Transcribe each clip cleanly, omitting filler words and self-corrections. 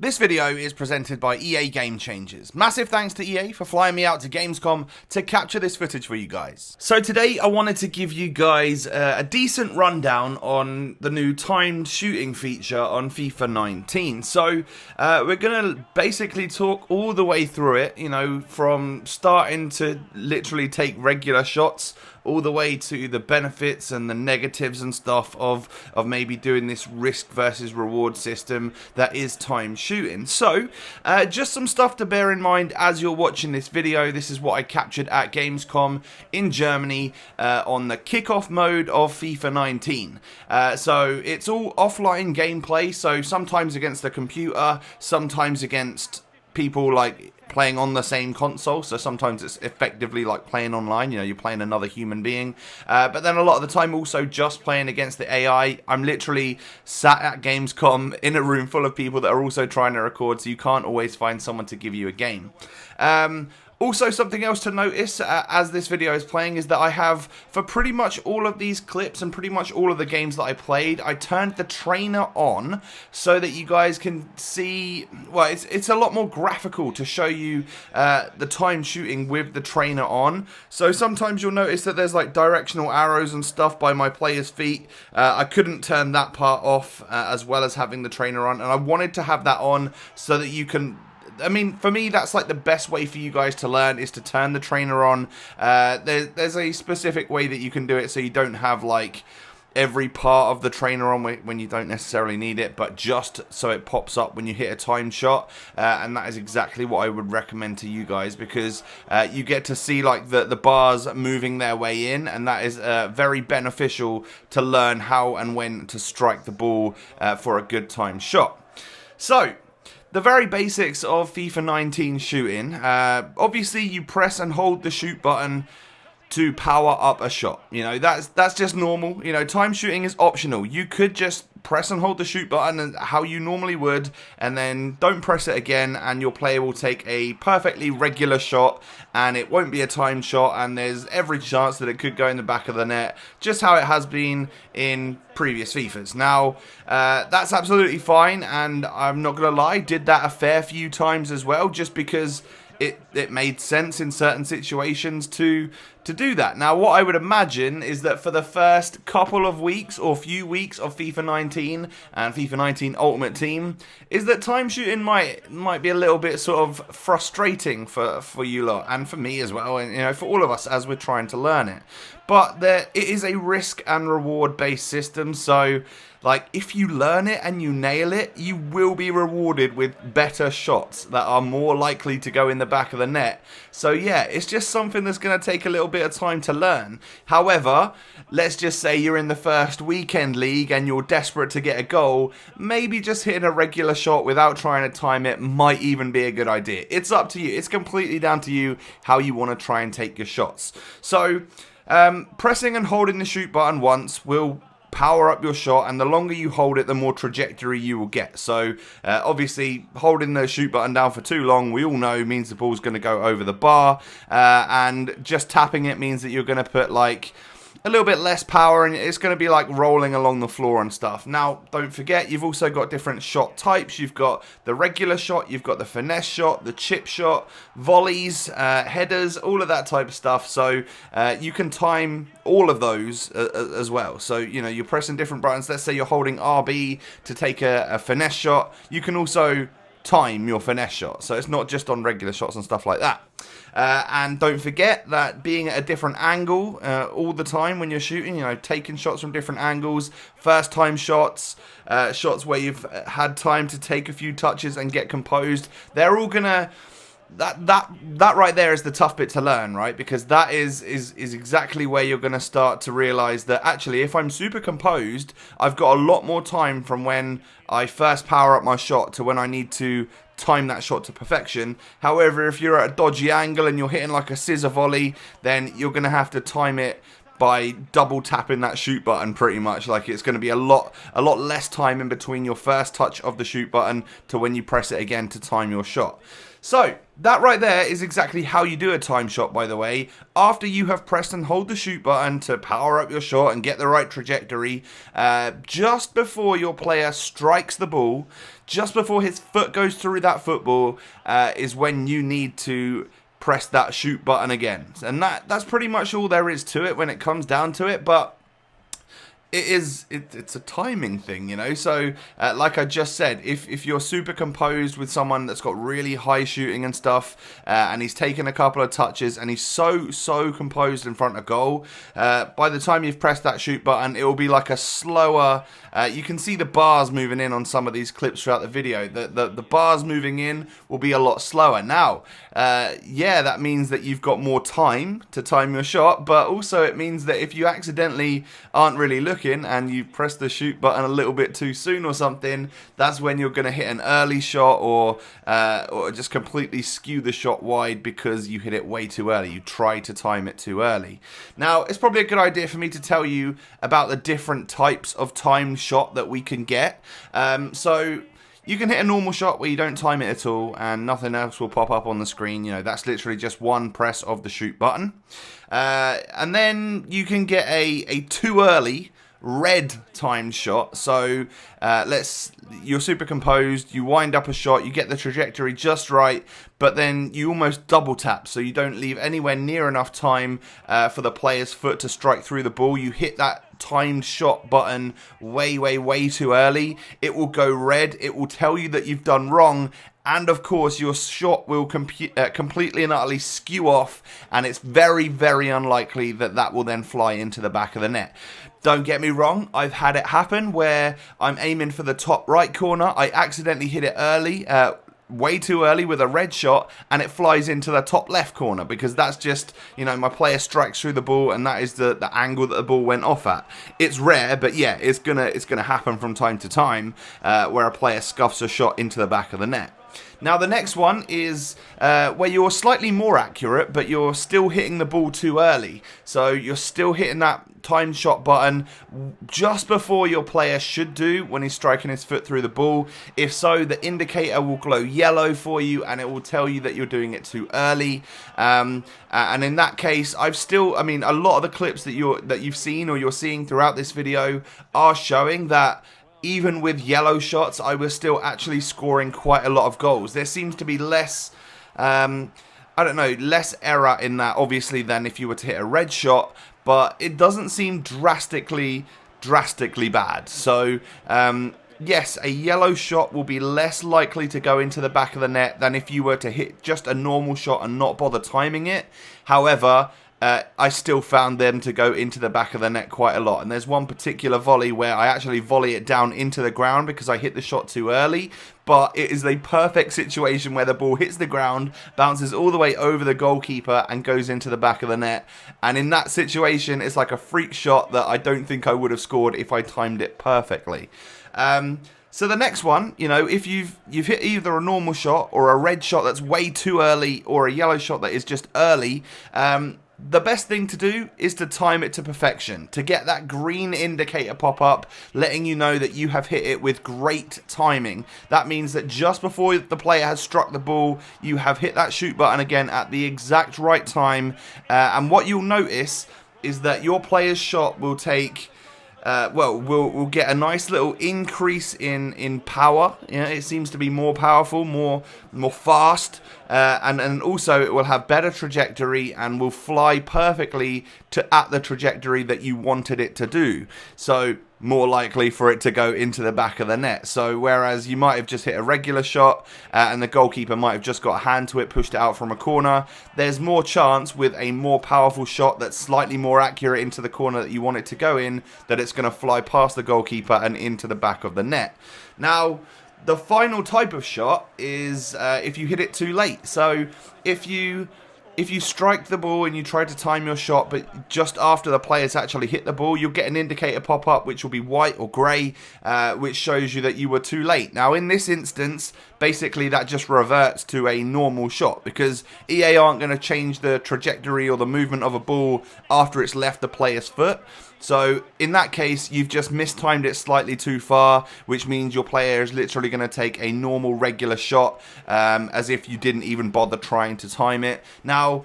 This video is presented by EA Gamechangers. Massive thanks to EA for flying me out to Gamescom to capture this footage for you guys. So today I wanted to give you guys a decent rundown on the new timed shooting feature on FIFA 19. So we're going to basically talk all the way through it, you know, from starting to literally take regular shots all the way to the benefits and the negatives and stuff of maybe doing this risk versus reward system that is time shooting. So just some stuff to bear in mind as you're watching this video. This is what I captured at Gamescom in Germany on the kickoff mode of FIFA 19. So it's all offline gameplay, so sometimes against the computer, sometimes against people like playing on the same console, so sometimes it's effectively like playing online, you know, you're playing another human being, but then a lot of the time also just playing against the AI. I'm literally sat at Gamescom in a room full of people that are also trying to record, so you can't always find someone to give you a game. Also, something else to notice as this video is playing is that I have, for pretty much all of these clips and pretty much all of the games that I played, I turned the trainer on so that you guys can see, well, it's a lot more graphical to show you the time shooting with the trainer on. So sometimes you'll notice that there's like directional arrows and stuff by my player's feet. I couldn't turn that part off as well as having the trainer on, and I wanted to have that on so that you can, I mean, for me, that's like the best way for you guys to learn is to turn the trainer on. There's a specific way that you can do it so you don't have like every part of the trainer on when you don't necessarily need it, but just so it pops up when you hit a timed shot. And that is exactly what I would recommend to you guys, because you get to see like the bars moving their way in, and that is very beneficial to learn how and when to strike the ball for a good timed shot. So the very basics of FIFA 19 shooting. Obviously, you press and hold the shoot button to power up a shot. You know, that's just normal. You know, time shooting is optional. You could just press and hold the shoot button how you normally would, and then don't press it again, and your player will take a perfectly regular shot, and it won't be a timed shot, and there's every chance that it could go in the back of the net, just how it has been in previous FIFAs. Now, that's absolutely fine, and I'm not going to lie, did that a fair few times as well, just because it made sense in certain situations to do that. Now, what I would imagine is that for the first couple of weeks or few weeks of FIFA 19 and FIFA 19 Ultimate Team, is that time shooting might be a little bit sort of frustrating for you lot, and for me as well, and you know, for all of us as we're trying to learn it. But it is a risk and reward based system, so like if you learn it and you nail it, you will be rewarded with better shots that are more likely to go in the back of the net. So yeah, it's just something that's going to take a little bit of time to learn. However, let's just say you're in the first weekend league and you're desperate to get a goal, maybe just hitting a regular shot without trying to time it might even be a good idea. It's up to you. It's completely down to you how you want to try and take your shots. So pressing and holding the shoot button once will power up your shot, and the longer you hold it, the more trajectory you will get. So obviously holding the shoot button down for too long, we all know, means the ball's going to go over the bar, and just tapping it means that you're going to put like a little bit less power, and it's going to be like rolling along the floor and stuff. Now, don't forget, you've also got different shot types. You've got the regular shot, you've got the finesse shot, the chip shot, volleys, headers, all of that type of stuff. So you can time all of those as well. So, you know, you're pressing different buttons. Let's say you're holding RB to take a finesse shot. You can also time your finesse shot, so it's not just on regular shots and stuff like that. And don't forget that being at a different angle all the time when you're shooting, you know, taking shots from different angles, first time shots, shots where you've had time to take a few touches and get composed, they're all gonna, that right there is the tough bit to learn, right? Because that is exactly where you're going to start to realize that actually if I'm super composed, I've got a lot more time from when I first power up my shot to when I need to time that shot to perfection. However, if you're at a dodgy angle and you're hitting like a scissor volley, then you're going to have to time it by double tapping that shoot button pretty much. Like, it's going to be a lot less time in between your first touch of the shoot button to when you press it again to time your shot. So that right there is exactly how you do a time shot, by the way. After you have pressed and hold the shoot button to power up your shot and get the right trajectory, just before your player strikes the ball, just before his foot goes through that football, is when you need to press that shoot button again. And that's pretty much all there is to it when it comes down to it. But it's a timing thing, you know. So like I just said, if you're super composed with someone that's got really high shooting and stuff, and he's taken a couple of touches and he's so composed in front of goal, by the time you've pressed that shoot button, it will be like a slower, you can see the bars moving in on some of these clips throughout the video. The bars moving in will be a lot slower. Now, yeah, that means that you've got more time to time your shot, but also it means that if you accidentally aren't really looking and you press the shoot button a little bit too soon or something, that's when you're going to hit an early shot or just completely skew the shot wide because you hit it way too early. You try to time it too early. Now, it's probably a good idea for me to tell you about the different types of timed shot that we can get. So you can hit a normal shot where you don't time it at all and nothing else will pop up on the screen. You know, that's literally just one press of the shoot button. And then you can get a too early red timed shot. So you're super composed, you wind up a shot, you get the trajectory just right, but then you almost double tap, so you don't leave anywhere near enough time for the player's foot to strike through the ball. You hit that timed shot button way too early. It will go red, it will tell you that you've done wrong, and of course your shot will completely and utterly skew off, and it's very unlikely that that will then fly into the back of the net. Don't get me wrong, I've had it happen where I'm aiming for the top right corner, I accidentally hit it early, way too early with a red shot, and it flies into the top left corner because that's just, you know, my player strikes through the ball and that is the angle that the ball went off at. It's rare, but yeah, it's gonna happen from time to time where a player scuffs a shot into the back of the net. Now the next one is where you're slightly more accurate, but you're still hitting the ball too early. So you're still hitting that timed shot button just before your player should do when he's striking his foot through the ball. If so, the indicator will glow yellow for you and it will tell you that you're doing it too early. And in that case, a lot of the clips that you've seen or you're seeing throughout this video are showing that even with yellow shots, I was still actually scoring quite a lot of goals. There seems to be less, less error in that, obviously, than if you were to hit a red shot, but it doesn't seem drastically bad. So, yes, a yellow shot will be less likely to go into the back of the net than if you were to hit just a normal shot and not bother timing it. However, I still found them to go into the back of the net quite a lot. And there's one particular volley where I actually volley it down into the ground because I hit the shot too early. But it is a perfect situation where the ball hits the ground, bounces all the way over the goalkeeper and goes into the back of the net. And in that situation, it's like a freak shot that I don't think I would have scored if I timed it perfectly. So the next one, you know, if you've hit either a normal shot or a red shot that's way too early or a yellow shot that is just early, the best thing to do is to time it to perfection, to get that green indicator pop up, letting you know that you have hit it with great timing. That means that just before the player has struck the ball, you have hit that shoot button again at the exact right time. And what you'll notice is that your player's shot will take... we'll get a nice little increase in power. You know, it seems to be more powerful, more fast, and also it will have better trajectory and will fly perfectly at the trajectory that you wanted it to do. So more likely for it to go into the back of the net. So whereas you might have just hit a regular shot and the goalkeeper might have just got a hand to it, pushed it out from a corner, there's more chance with a more powerful shot that's slightly more accurate into the corner that you want it to go in, that it's going to fly past the goalkeeper and into the back of the net. Now, the final type of shot is if you hit it too late. So if you if you strike the ball and you try to time your shot, but just after the players actually hit the ball, you'll get an indicator pop up, which will be white or grey, which shows you that you were too late. Now, in this instance, basically that just reverts to a normal shot, because EA aren't going to change the trajectory or the movement of a ball after it's left the player's foot. So in that case, you've just mistimed it slightly too far, which means your player is literally going to take a normal, regular shot, as if you didn't even bother trying to time it. Now,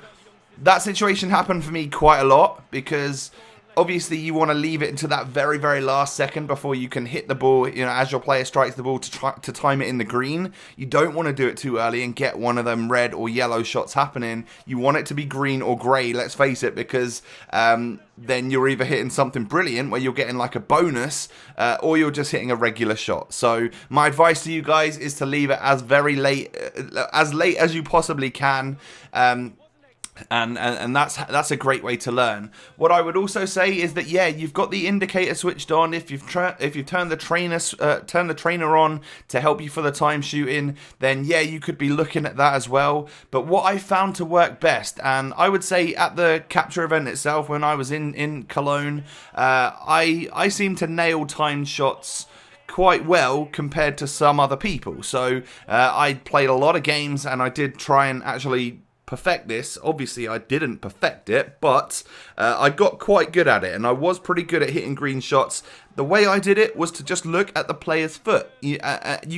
that situation happened for me quite a lot, because obviously you want to leave it until that very, very last second before you can hit the ball, you know, as your player strikes the ball to try to time it in the green. You don't want to do it too early and get one of them red or yellow shots happening. You want it to be green or grey, let's face it, because then you're either hitting something brilliant where you're getting like a bonus, or you're just hitting a regular shot. So my advice to you guys is to leave it as late as you possibly can. And that's a great way to learn. What I would also say is that, yeah, you've got the indicator switched on. If you've turned the trainer on to help you for the time shooting, then yeah, you could be looking at that as well. But what I found to work best, and I would say at the capture event itself when I was in Cologne, I seem to nail timed shots quite well compared to some other people. So I played a lot of games and I did try and actually perfect this. Obviously I didn't perfect it, but I got quite good at it, and I was pretty good at hitting green shots. The way I did it was to just look at the player's foot. You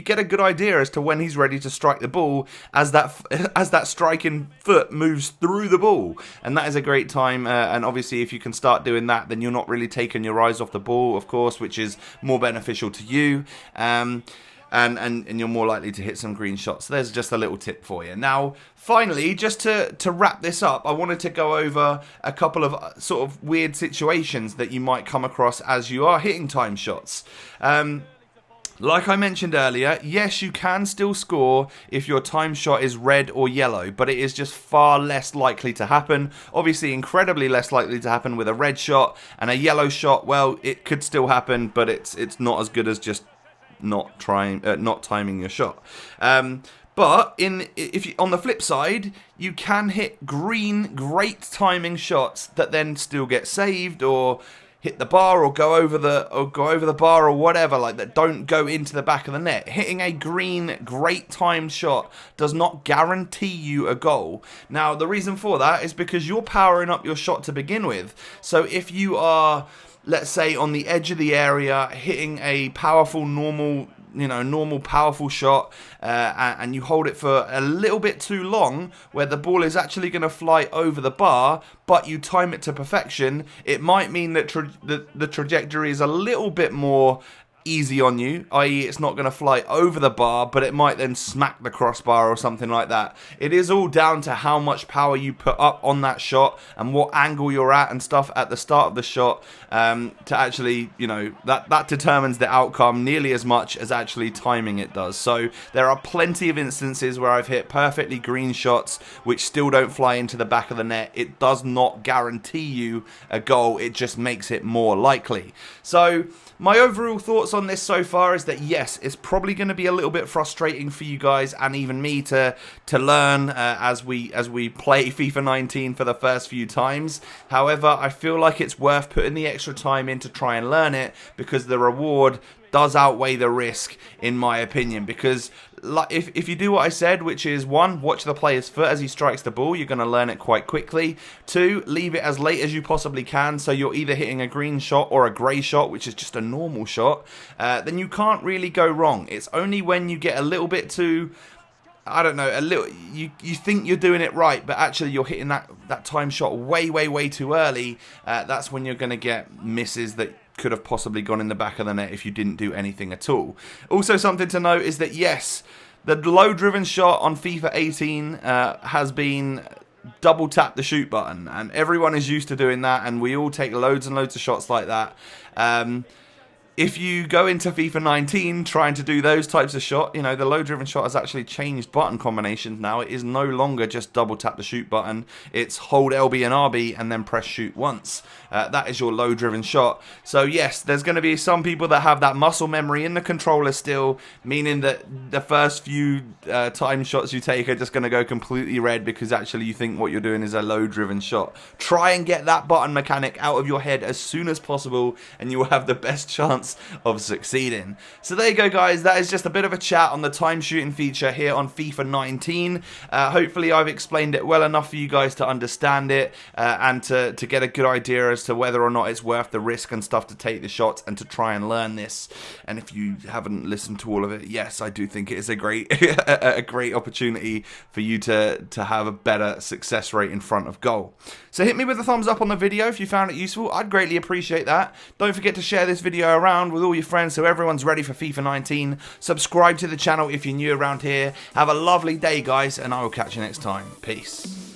get a good idea as to when he's ready to strike the ball as that striking foot moves through the ball, and that is a great time. And obviously if you can start doing that, then you're not really taking your eyes off the ball, of course, which is more beneficial to you. And you're more likely to hit some green shots. So there's just a little tip for you. Now, finally, just to wrap this up, I wanted to go over a couple of sort of weird situations that you might come across as you are hitting time shots. Like I mentioned earlier, yes, you can still score if your time shot is red or yellow, but it is just far less likely to happen. Obviously, incredibly less likely to happen with a red shot, and a yellow shot, well, it could still happen, but it's not as good as just not timing your shot. But on the flip side, you can hit green, great timing shots that then still get saved, or hit the bar, or go over the bar, or whatever, like that don't go into the back of the net. Hitting a green, great timed shot does not guarantee you a goal. Now, the reason for that is because you're powering up your shot to begin with. So if you are, let's say, on the edge of the area, hitting a powerful, normal powerful shot, and you hold it for a little bit too long, where the ball is actually going to fly over the bar, but you time it to perfection, it might mean that the trajectory is a little bit more easy on you, i.e. it's not going to fly over the bar, but it might then smack the crossbar or something like that. It is all down to how much power you put up on that shot and what angle you're at and stuff at the start of the shot, to actually, that determines the outcome nearly as much as actually timing it does. So there are plenty of instances where I've hit perfectly green shots which still don't fly into the back of the net. It does not guarantee you a goal, it just makes it more likely. So my overall thoughts on this so far is that yes, it's probably going to be a little bit frustrating for you guys and even me to learn as we play FIFA 19 for the first few times. However, I feel like it's worth putting the extra time in to try and learn it, because the reward does outweigh the risk, in my opinion. Because if you do what I said, which is 1, watch the player's foot as he strikes the ball, you're going to learn it quite quickly. 2, leave it as late as you possibly can, so you're either hitting a green shot or a grey shot, which is just a normal shot. Then you can't really go wrong. It's only when you get a little bit too, I don't know, you think you're doing it right, but actually you're hitting that time shot way too early. That's when you're going to get misses that could have possibly gone in the back of the net if you didn't do anything at all. Also, something to note is that yes, the low driven shot on FIFA 18 has been double tap the shoot button, and everyone is used to doing that, and we all take loads and loads of shots like that. if you go into FIFA 19 trying to do those types of shot, you know, the low driven shot has actually changed button combinations now. It is no longer just double tap the shoot button. It's hold LB and RB and then press shoot once. That is your low driven shot. So yes, there's going to be some people that have that muscle memory in the controller still, meaning that the first few time shots you take are just going to go completely red because actually you think what you're doing is a low driven shot. Try and get that button mechanic out of your head as soon as possible and you will have the best chance of succeeding. So there you go, guys. That is just a bit of a chat on the time shooting feature here on FIFA 19. Hopefully I've explained it well enough for you guys to understand it and to get a good idea as to whether or not it's worth the risk and stuff to take the shots and to try and learn this. And if you haven't listened to all of it, yes, I do think it is a great a great opportunity for you to have a better success rate in front of goal. So hit me with a thumbs up on the video if you found it useful. I'd greatly appreciate that. Don't forget to share this video around with all your friends so everyone's ready for FIFA 19. Subscribe to the channel if you're new around here. Have a lovely day, guys, and I will catch you next time. Peace.